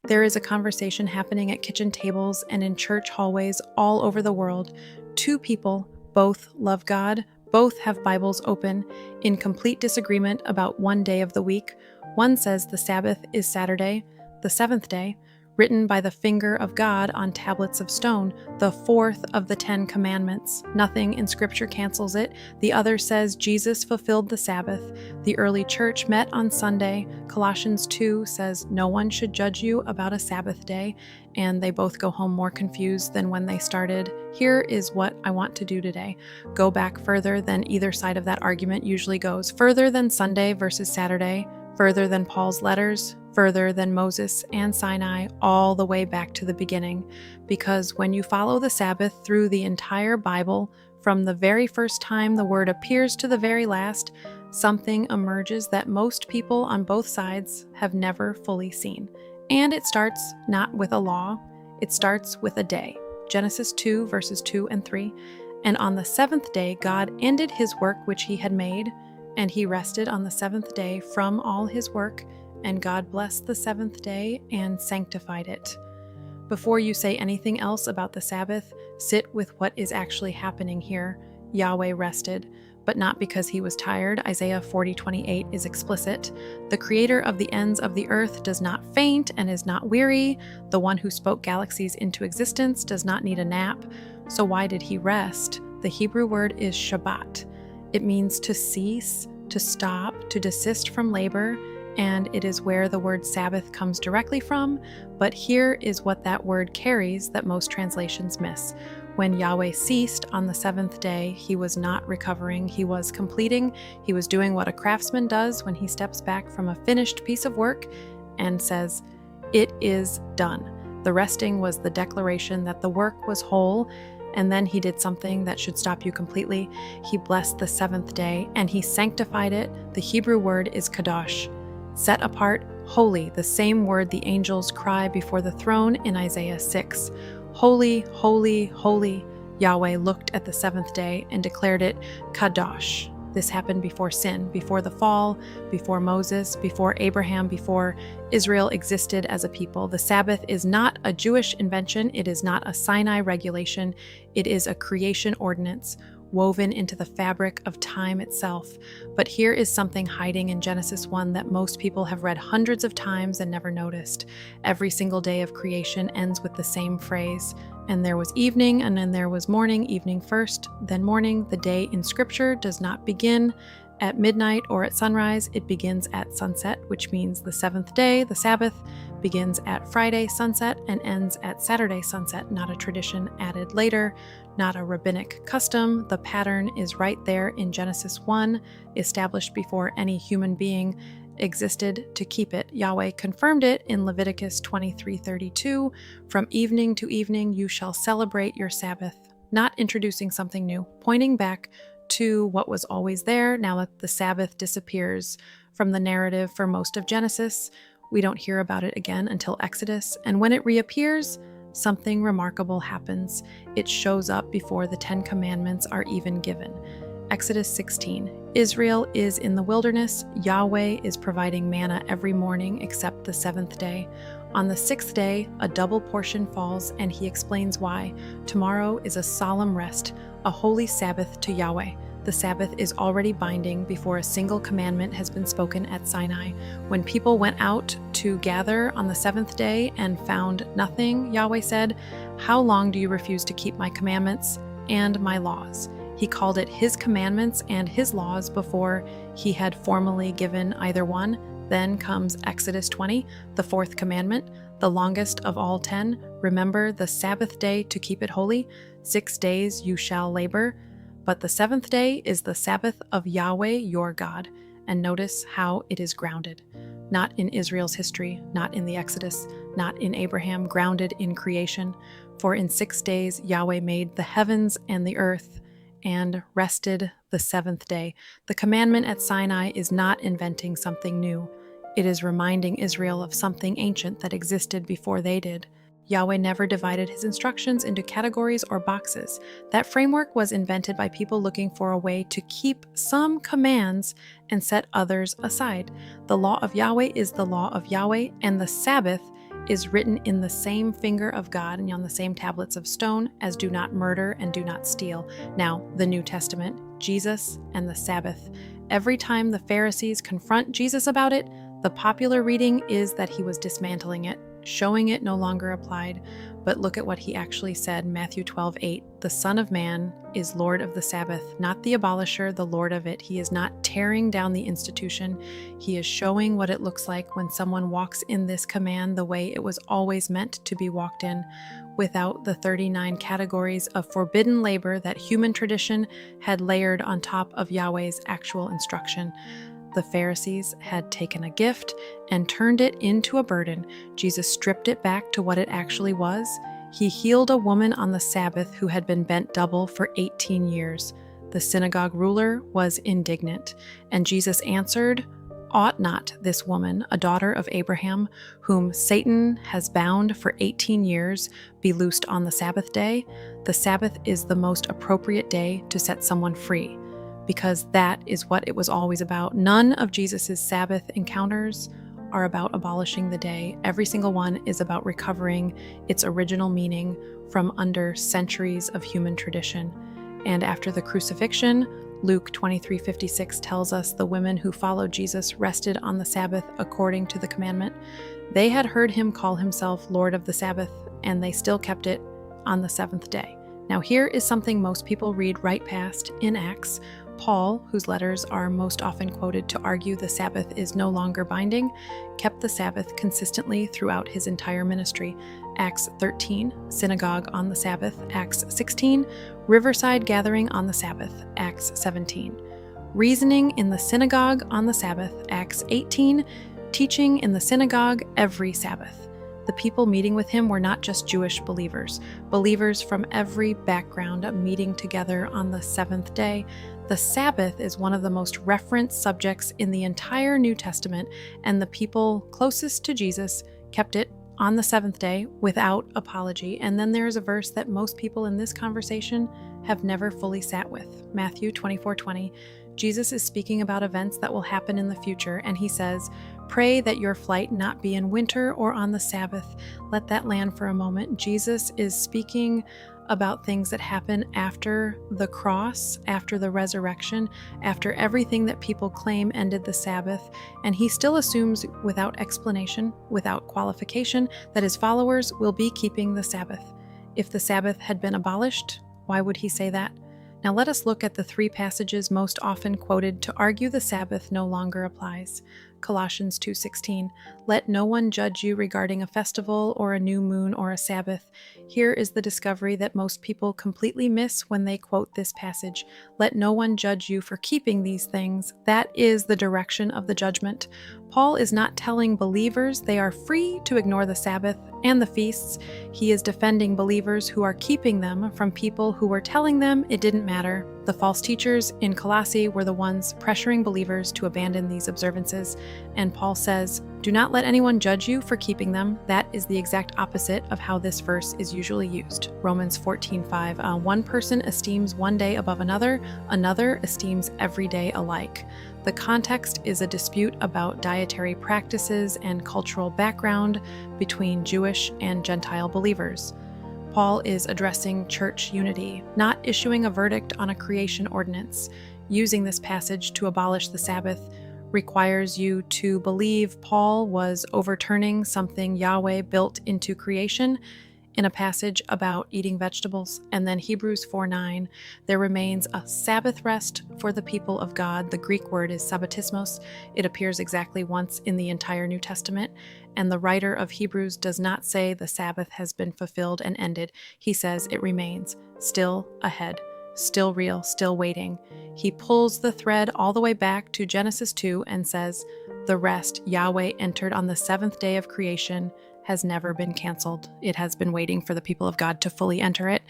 There is a conversation happening at kitchen tables and in church hallways all over the world. Two people, both love God, both have Bibles open, in complete disagreement about one day of the week. One says the Sabbath is Saturday, the seventh day, written by the finger of God on tablets of stone, the fourth of the 10 commandments. Nothing in Scripture cancels it. The other says Jesus fulfilled the Sabbath. The early church met on Sunday. Colossians 2 says no one should judge you about a Sabbath day, and they both go home more confused than when they started. Here is what I want to do today. Go back further than either side of that argument usually goes. Further than Sunday versus Saturday, further than Paul's letters, further than Moses and Sinai, all the way back to the beginning. Because when you follow the Sabbath through the entire Bible, from the very first time the word appears to the very last, something emerges that most people on both sides have never fully seen. And it starts not with a law, it starts with a day. Genesis 2 verses 2 and 3. And on the seventh day God ended his work which he had made, and he rested on the seventh day from all his work, and God blessed the seventh day and sanctified it. Before you say anything else about the Sabbath, sit with what is actually happening here. Yahweh rested, but not because he was tired. Isaiah 40:28 is explicit. The creator of the ends of the earth does not faint and is not weary. The one who spoke galaxies into existence does not need a nap. So why did he rest? The Hebrew word is Shabbat. It means to cease, to stop, to desist from labor, and it is where the word Sabbath comes directly from, but here is what that word carries that most translations miss. When Yahweh ceased on the seventh day, he was not recovering, he was completing, he was doing what a craftsman does when he steps back from a finished piece of work and says, "It is done." The resting was the declaration that the work was whole, and then he did something that should stop you completely. He blessed the seventh day, and he sanctified it. The Hebrew word is kadosh. Set apart, holy, the same word the angels cry before the throne in Isaiah 6. Holy, holy, holy. Yahweh looked at the seventh day and declared it kadosh. This happened before sin, before the fall, before Moses, before Abraham, before Israel existed as a people. The Sabbath is not a Jewish invention. It is not a Sinai regulation. It is a creation ordinance woven into the fabric of time itself. But here is something hiding in Genesis 1 that most people have read hundreds of times and never noticed. Every single day of creation ends with the same phrase. And there was evening, and then there was morning, evening first, then morning. The day in Scripture does not begin at midnight or at sunrise. It begins at sunset, which means the seventh day, the Sabbath, begins at Friday sunset and ends at Saturday sunset, not a tradition added later, not a rabbinic custom. The pattern is right there in Genesis 1, established before any human being existed to keep it. Yahweh confirmed it in Leviticus 23:32. From evening to evening you shall celebrate your Sabbath, not introducing something new, pointing back to what was always there now that the Sabbath disappears from the narrative for most of Genesis. We don't hear about it again until Exodus, and when it reappears, something remarkable happens. It shows up before the 10 Commandments are even given. Exodus 16. Israel is in the wilderness. Yahweh is providing manna every morning except the seventh day. On the sixth day, a double portion falls, and he explains why. Tomorrow is a solemn rest, a holy Sabbath to Yahweh. The Sabbath is already binding before a single commandment has been spoken at Sinai. When people went out to gather on the seventh day and found nothing, Yahweh said, "How long do you refuse to keep my commandments and my laws?" He called it his commandments and his laws before he had formally given either one. Then comes Exodus 20, the fourth commandment, the longest of all 10. Remember the Sabbath day to keep it holy. 6 days you shall labor, but the seventh day is the Sabbath of Yahweh your God. And notice how it is grounded. Not in Israel's history, not in the Exodus, not in Abraham, grounded in creation. For in 6 days Yahweh made the heavens and the earth, and rested the seventh day. The commandment at Sinai is not inventing something new. It is reminding Israel of something ancient that existed before they did. Yahweh never divided his instructions into categories or boxes. That framework was invented by people looking for a way to keep some commands and set others aside. The law of Yahweh is the law of Yahweh, and the Sabbath is written in the same finger of God and on the same tablets of stone as do not murder and do not steal. Now, the New Testament, Jesus and the Sabbath. Every time the Pharisees confront Jesus about it, the popular reading is that he was dismantling it, showing it no longer applied. But look at what he actually said, Matthew 12:8. The Son of Man is Lord of the Sabbath, not the abolisher, the Lord of it. He is not tearing down the institution. He is showing what it looks like when someone walks in this command the way it was always meant to be walked in, without the 39 categories of forbidden labor that human tradition had layered on top of Yahweh's actual instruction. The Pharisees had taken a gift and turned it into a burden. Jesus stripped it back to what it actually was. He healed a woman on the Sabbath who had been bent double for 18 years. The synagogue ruler was indignant, and Jesus answered, "Ought not this woman, a daughter of Abraham, whom Satan has bound for 18 years, be loosed on the Sabbath day? The Sabbath is the most appropriate day to set someone free, because that is what it was always about." None of Jesus' Sabbath encounters are about abolishing the day. Every single one is about recovering its original meaning from under centuries of human tradition. And after the crucifixion, Luke 23:56 tells us the women who followed Jesus rested on the Sabbath according to the commandment. They had heard him call himself Lord of the Sabbath, and they still kept it on the seventh day. Now here is something most people read right past in Acts. Paul, whose letters are most often quoted to argue the Sabbath is no longer binding, kept the Sabbath consistently throughout his entire ministry. Acts 13, synagogue on the Sabbath. Acts 16, riverside gathering on the Sabbath. Acts 17, reasoning in the synagogue on the Sabbath. Acts 18, teaching in the synagogue every Sabbath. The people meeting with him were not just Jewish believers from every background meeting together on the seventh day. The Sabbath is one of the most referenced subjects in the entire New Testament, and the people closest to Jesus kept it on the seventh day without apology. And then there is a verse that most people in this conversation have never fully sat with. Matthew 24:20. Jesus is speaking about events that will happen in the future, and he says, "Pray that your flight not be in winter or on the Sabbath." Let that land for a moment. Jesus is speaking about things that happen after the cross, after the resurrection, after everything that people claim ended the Sabbath, and he still assumes without explanation, without qualification, that his followers will be keeping the Sabbath. If the Sabbath had been abolished, why would he say that? Now let us look at the three passages most often quoted to argue the Sabbath no longer applies. Colossians 2:16, "Let no one judge you regarding a festival or a new moon or a Sabbath." Here is the discovery that most people completely miss when they quote this passage. Let no one judge you for keeping these things. That is the direction of the judgment. Paul is not telling believers they are free to ignore the Sabbath and the feasts. He is defending believers who are keeping them from people who were telling them it didn't matter. The false teachers in Colossae were the ones pressuring believers to abandon these observances. And Paul says, "Do not let anyone judge you for keeping them." That is the exact opposite of how this verse is usually used. Romans 14:5, one person esteems one day above another, another esteems every day alike. The context is a dispute about dietary practices and cultural background between Jewish and Gentile believers. Paul is addressing church unity, not issuing a verdict on a creation ordinance. Using this passage to abolish the Sabbath requires you to believe Paul was overturning something Yahweh built into creation in a passage about eating vegetables. And then Hebrews 4:9, there remains a Sabbath rest for the people of God. The Greek word is sabbatismos. It appears exactly once in the entire New Testament. And the writer of Hebrews does not say the Sabbath has been fulfilled and ended. He says it remains, still ahead, still real, still waiting. He pulls the thread all the way back to Genesis 2 and says, the rest Yahweh entered on the seventh day of creation has never been canceled. It has been waiting for the people of God to fully enter it.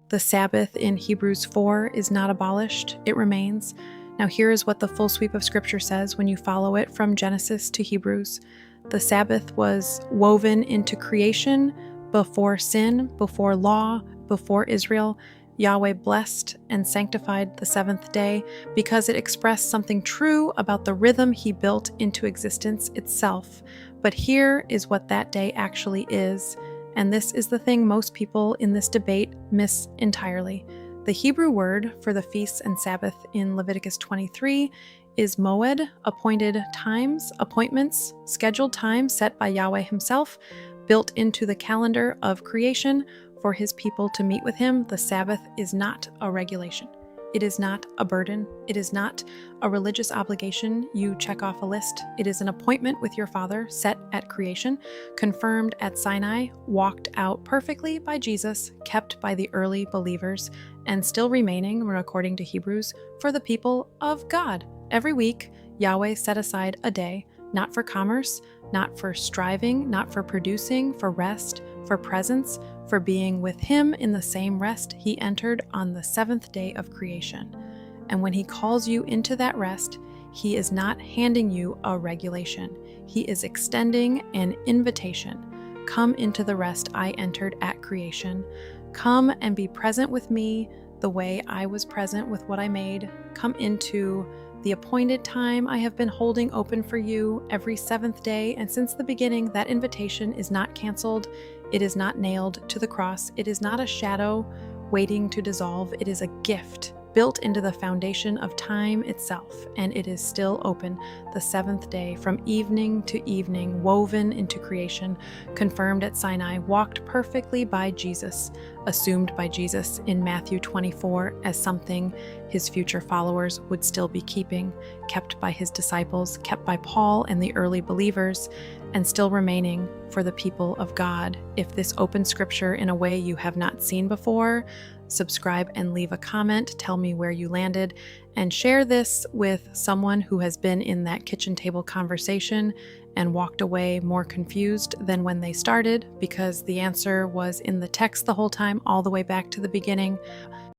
The Sabbath in Hebrews 4 is not abolished. It remains. Now here is what the full sweep of Scripture says when you follow it from Genesis to Hebrews. The Sabbath was woven into creation before sin, before law, before Israel. Yahweh blessed and sanctified the seventh day because it expressed something true about the rhythm he built into existence itself. But here is what that day actually is, and this is the thing most people in this debate miss entirely. The Hebrew word for the feasts and Sabbath in Leviticus 23 is moed, appointed times, appointments, scheduled time set by Yahweh himself, built into the calendar of creation for his people to meet with him. The Sabbath is not a regulation. It is not a burden. It is not a religious obligation you check off a list. It is an appointment with your Father set at creation, confirmed at Sinai, walked out perfectly by Jesus, kept by the early believers, and still remaining, according to Hebrews, for the people of God. Every week, Yahweh set aside a day, not for commerce, not for striving, not for producing, for rest, for presence, for being with him in the same rest he entered on the seventh day of creation. And when he calls you into that rest, he is not handing you a regulation. He is extending an invitation. Come into the rest I entered at creation. Come and be present with me the way I was present with what I made. Come into the appointed time I have been holding open for you every seventh day, and since the beginning, that invitation is not canceled. It is not nailed to the cross. It is not a shadow waiting to dissolve. It is a gift built into the foundation of time itself, and it is still open the seventh day from evening to evening, woven into creation, confirmed at Sinai, walked perfectly by Jesus, assumed by Jesus in Matthew 24 as something his future followers would still be keeping, kept by his disciples, kept by Paul and the early believers, and still remaining for the people of God. If this opens scripture in a way you have not seen before, subscribe and leave a comment. Tell me where you landed, and share this with someone who has been in that kitchen table conversation and walked away more confused than when they started, because the answer was in the text the whole time, all the way back to the beginning.